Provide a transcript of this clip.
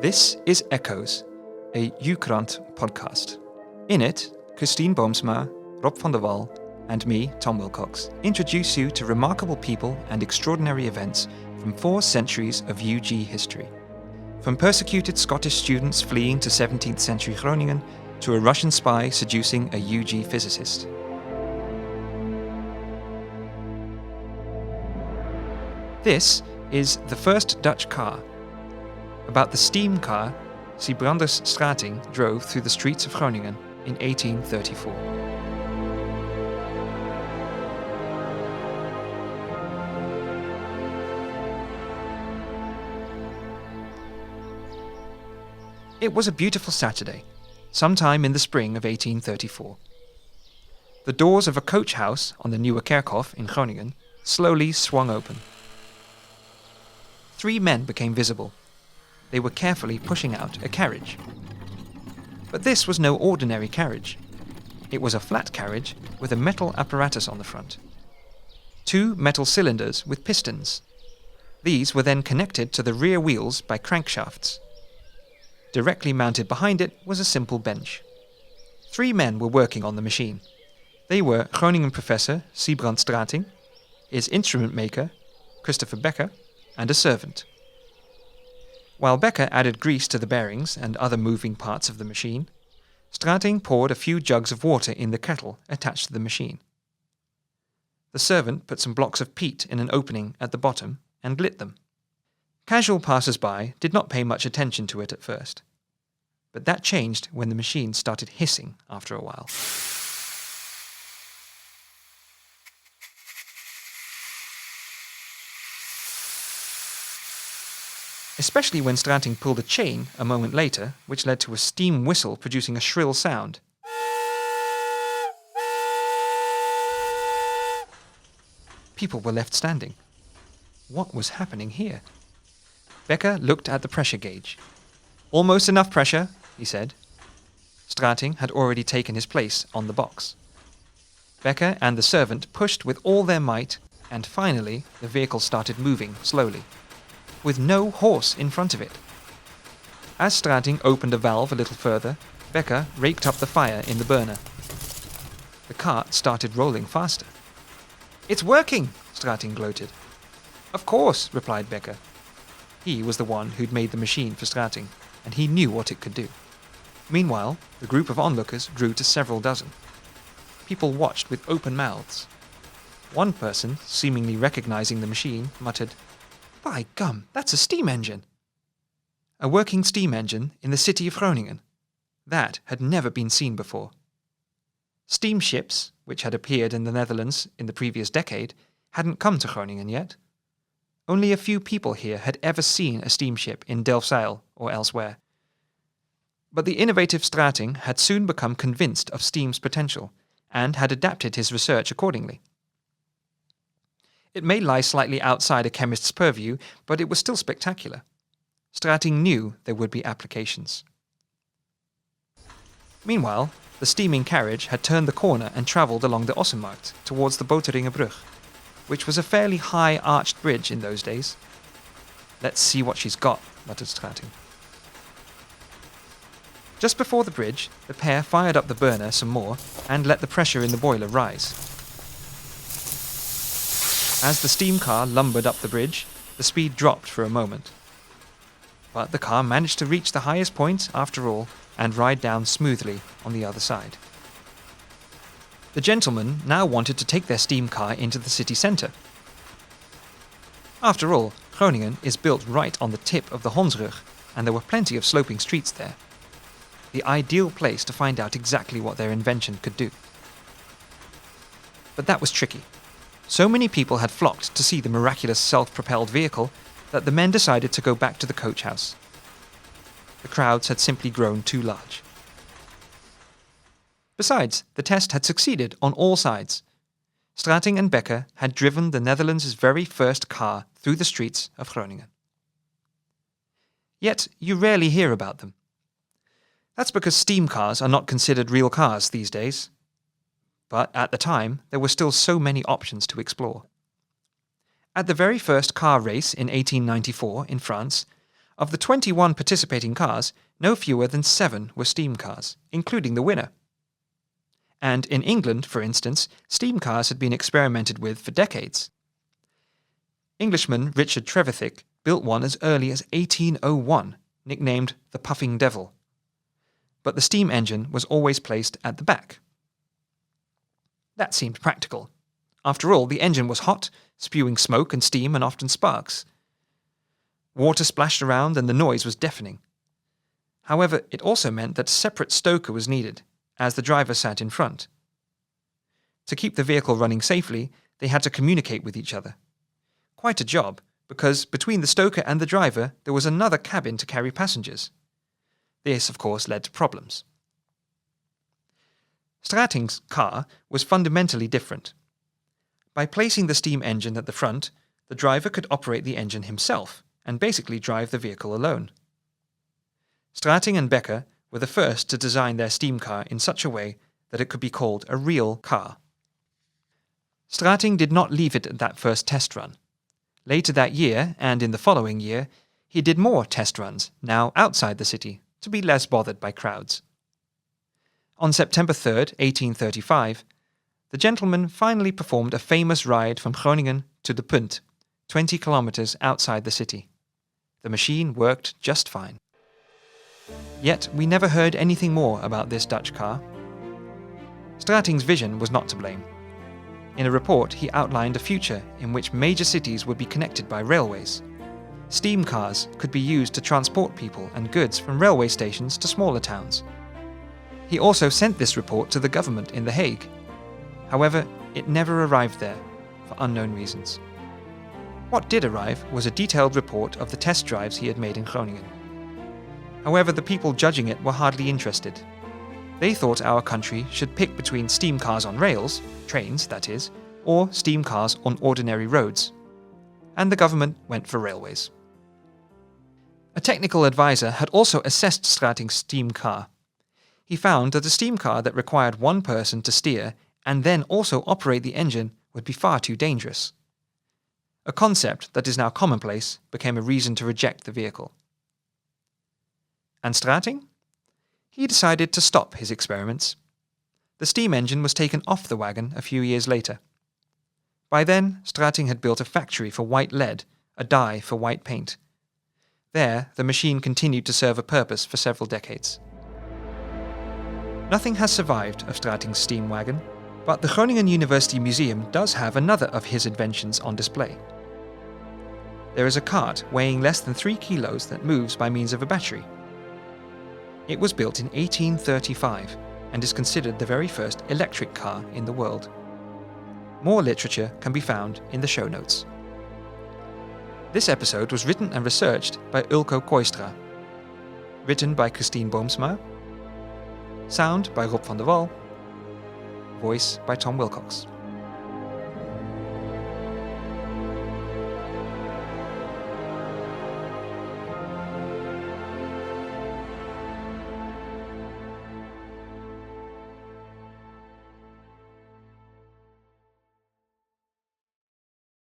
This is Echoes, a Ukrant podcast. In it, Christien Boomsma, Rob van der Wal, and me, Tom Wilcox, introduce you to remarkable people and extraordinary events from 4 centuries of UG history. From persecuted Scottish students fleeing to 17th century Groningen to a Russian spy seducing a UG physicist. This is the first Dutch car. About the steam car Sibrandus Stratingh drove through the streets of Groningen in 1834. It was a beautiful Saturday, sometime in the spring of 1834. The doors of a coach house on the Nieuwe Kerkhof in Groningen slowly swung open. 3 men became visible. They were carefully pushing out a carriage. But this was no ordinary carriage. It was a flat carriage with a metal apparatus on the front. 2 metal cylinders with pistons. These were then connected to the rear wheels by crankshafts. Directly mounted behind it was a simple bench. 3 men were working on the machine. They were Groningen professor Sibrandus Stratingh, his instrument maker, Christopher Becker, and a servant. While Becker added grease to the bearings and other moving parts of the machine, Stratingh poured a few jugs of water in the kettle attached to the machine. The servant put some blocks of peat in an opening at the bottom and lit them. Casual passers-by did not pay much attention to it at first, but that changed when the machine started hissing after a while. Especially when Stratingh pulled a chain a moment later, which led to a steam whistle producing a shrill sound. People were left standing. What was happening here? Becker looked at the pressure gauge. "Almost enough pressure," he said. Stratingh had already taken his place on the box. Becker and the servant pushed with all their might, and finally the vehicle started moving slowly, with no horse in front of it. As Stratingh opened a valve a little further, Becker raked up the fire in the burner. The cart started rolling faster. "It's working!" Stratingh gloated. "Of course," replied Becker. He was the one who'd made the machine for Stratingh, and he knew what it could do. Meanwhile, the group of onlookers grew to several dozen. People watched with open mouths. One person, seemingly recognizing the machine, muttered, "By gum, that's a steam engine!" A working steam engine in the city of Groningen. That had never been seen before. Steamships, which had appeared in the Netherlands in the previous decade, hadn't come to Groningen yet. Only a few people here had ever seen a steamship in Delfzijl or elsewhere. But the innovative Stratingh had soon become convinced of steam's potential and had adapted his research accordingly. It may lie slightly outside a chemist's purview, but it was still spectacular. Stratingh knew there would be applications. Meanwhile, the steaming carriage had turned the corner and travelled along the Ossenmarkt towards the Boteringenbrug, which was a fairly high arched bridge in those days. "Let's see what she's got," muttered Stratingh. Just before the bridge, the pair fired up the burner some more and let the pressure in the boiler rise. As the steam car lumbered up the bridge, the speed dropped for a moment. But the car managed to reach the highest point after all and ride down smoothly on the other side. The gentlemen now wanted to take their steam car into the city centre. After all, Groningen is built right on the tip of the Hondsrug, and there were plenty of sloping streets there. The ideal place to find out exactly what their invention could do. But that was tricky. So many people had flocked to see the miraculous self-propelled vehicle that the men decided to go back to the coach house. The crowds had simply grown too large. Besides, the test had succeeded on all sides. Stratingh and Becker had driven the Netherlands' very first car through the streets of Groningen. Yet you rarely hear about them. That's because steam cars are not considered real cars these days. But at the time, there were still so many options to explore. At the very first car race in 1894 in France, Of the 21 participating cars, no fewer than 7 were steam cars, including the winner. And in England, for instance, steam cars had been experimented with for decades. Englishman Richard Trevithick built one as early as 1801, nicknamed the Puffing Devil. But the steam engine was always placed at the back. That seemed practical. After all, the engine was hot, spewing smoke and steam and often sparks. Water splashed around and the noise was deafening. However, it also meant that a separate stoker was needed, as the driver sat in front. To keep the vehicle running safely, they had to communicate with each other. Quite a job, because between the stoker and the driver there was another cabin to carry passengers. This, of course, led to problems. Stratingh's car was fundamentally different. By placing the steam engine at the front, the driver could operate the engine himself and basically drive the vehicle alone. Stratingh and Becker were the first to design their steam car in such a way that it could be called a real car. Stratingh did not leave it at that first test run. Later that year, and in the following year, he did more test runs, now outside the city, to be less bothered by crowds. On September 3rd, 1835, the gentleman finally performed a famous ride from Groningen to the Punt, 20 kilometers outside the city. The machine worked just fine. Yet we never heard anything more about this Dutch car. Stratingh's vision was not to blame. In a report, he outlined a future in which major cities would be connected by railways. Steam cars could be used to transport people and goods from railway stations to smaller towns. He also sent this report to the government in The Hague. However, it never arrived there, for unknown reasons. What did arrive was a detailed report of the test drives he had made in Groningen. However, the people judging it were hardly interested. They thought our country should pick between steam cars on rails, trains that is, or steam cars on ordinary roads. And the government went for railways. A technical advisor had also assessed Stratingh's steam car. He found that a steam car that required one person to steer and then also operate the engine would be far too dangerous. A concept that is now commonplace became a reason to reject the vehicle. And Stratingh? He decided to stop his experiments. The steam engine was taken off the wagon a few years later. By then, Stratingh had built a factory for white lead, a dye for white paint. There, the machine continued to serve a purpose for several decades. Nothing has survived of Stratingh's steam wagon, but the Groningen University Museum does have another of his inventions on display. There is a cart weighing less than 3 kilos that moves by means of a battery. It was built in 1835 and is considered the very first electric car in the world. More literature can be found in the show notes. This episode was written and researched by Ulco Kooystra. Written by Christien Boomsma. Sound by Rob van der Wal. Voice by Tom Wilcox.